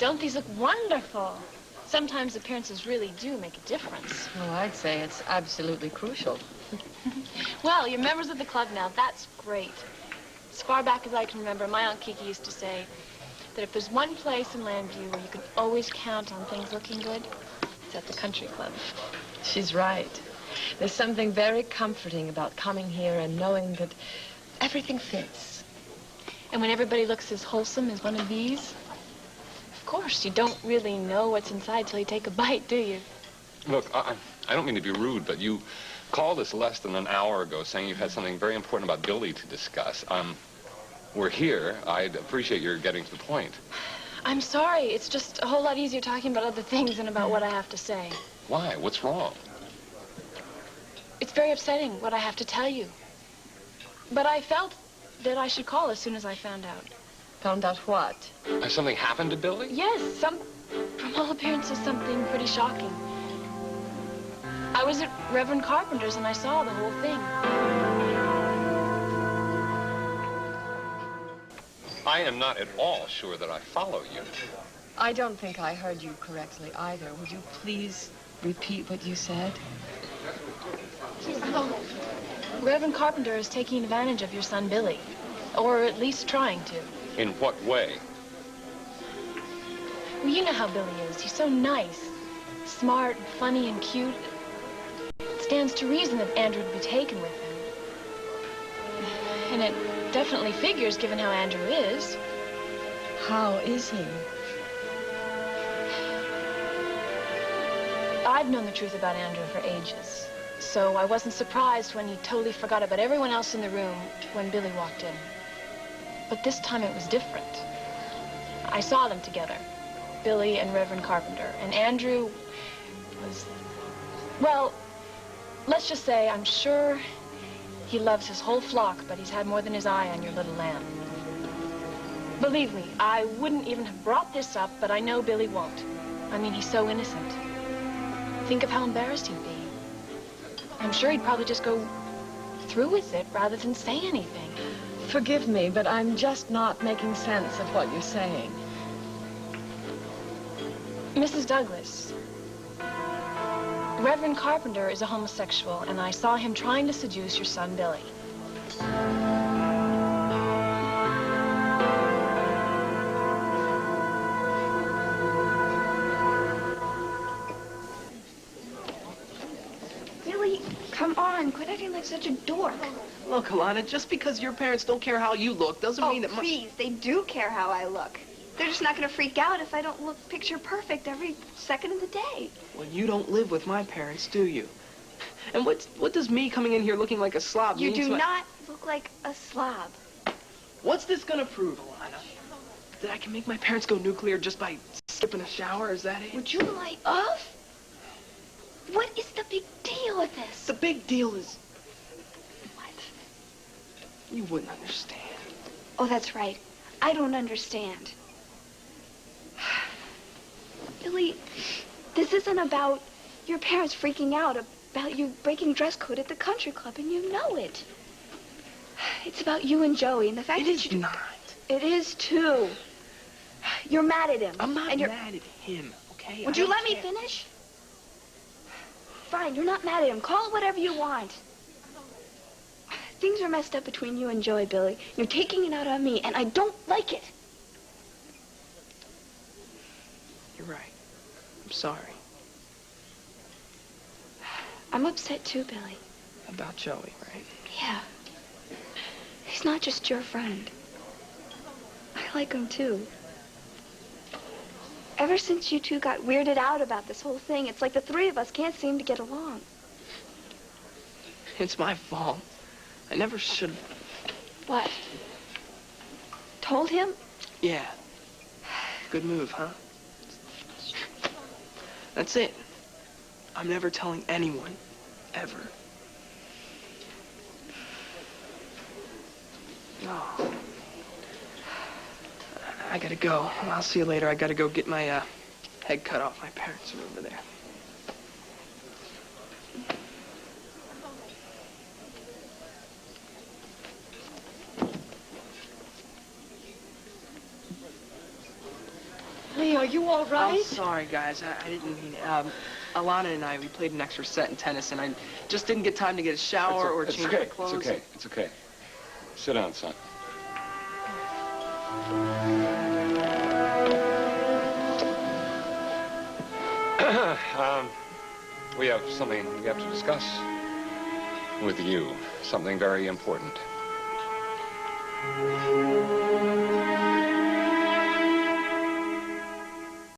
don't these look wonderful? Sometimes appearances really do make a difference. Oh, I'd say it's absolutely crucial. Well, you're members of the club now. That's great. As far back as I can remember, my Aunt Kiki used to say that if there's one place in Landview where you can always count on things looking good, it's at the country club. She's right. There's something very comforting about coming here and knowing that everything fits. And when everybody looks as wholesome as one of these, of course, you don't really know what's inside till you take a bite, do you? Look, I don't mean to be rude, but you called us less than an hour ago saying you had something very important about Billy to discuss. We're here. I'd appreciate your getting to the point. I'm sorry. It's just a whole lot easier talking about other things than about what I have to say. Why? What's wrong? It's very upsetting what I have to tell you. But I felt that I should call as soon as I found out. Found out what? Has something happened to Billy? Yes, from all appearances, something pretty shocking. I was at Reverend Carpenter's and I saw the whole thing. I am not at all sure that I follow you. I don't think I heard you correctly either. Would you please repeat what you said? Reverend Carpenter is taking advantage of your son, Billy. Or at least trying to. In what way? Well, you know how Billy is. He's so nice. Smart, and funny, and cute. It stands to reason that Andrew would be taken with him. And it definitely figures, given how Andrew is. How is he? I've known the truth about Andrew for ages. So I wasn't surprised when he totally forgot about everyone else in the room when Billy walked in. But this time it was different. I saw them together, Billy and Reverend Carpenter, and Andrew was, well, let's just say I'm sure he loves his whole flock, but he's had more than his eye on your little lamb. Believe me, I wouldn't even have brought this up, but I know Billy won't. I mean, he's so innocent. Think of how embarrassed he'd be. I'm sure he'd probably just go through with it rather than say anything. Forgive me, but I'm just not making sense of what you're saying. Mrs. Douglas, Reverend Carpenter is a homosexual, and I saw him trying to seduce your son, Billy. Come on, quit acting like such a dork. Look, Alana, just because your parents don't care how you look doesn't mean that please, they do care how I look. They're just not going to freak out if I don't look picture perfect every second of the day. Well, you don't live with my parents, do you? And what does me coming in here looking like a slob mean? You do not look like a slob. What's this going to prove, Alana? That I can make my parents go nuclear just by skipping a shower? Is that it? Would you light up? What is the big deal with this? The big deal is... What? You wouldn't understand. Oh, that's right. I don't understand. Billy, this isn't about your parents freaking out about you breaking dress code at the country club, and you know it. It's about you and Joey and the fact that you... It is not. It is, too. You're mad at him. I'm not mad at him, okay? Would you let me finish? Fine, you're not mad at him. Call it whatever you want. Things are messed up between you and Joey, Billy. You're taking it out on me, and I don't like it. You're right. I'm sorry. I'm upset too, Billy. About Joey, right? Yeah. He's not just your friend. I like him too. Ever since you two got weirded out about this whole thing, it's like the three of us can't seem to get along. It's my fault. I never should have... What? Told him? Yeah. Good move, huh? That's it. I'm never telling anyone, ever. Oh. I gotta go. I'll see you later. I gotta go get my head cut off. My parents are over there. Leo, are you all right? I'm sorry, guys. I didn't mean it. Alana and I, we played an extra set in tennis, and I just didn't get time to get a shower or change my clothes. It's okay. It's okay. Sit down, son. We have something we have to discuss with you. Something very important.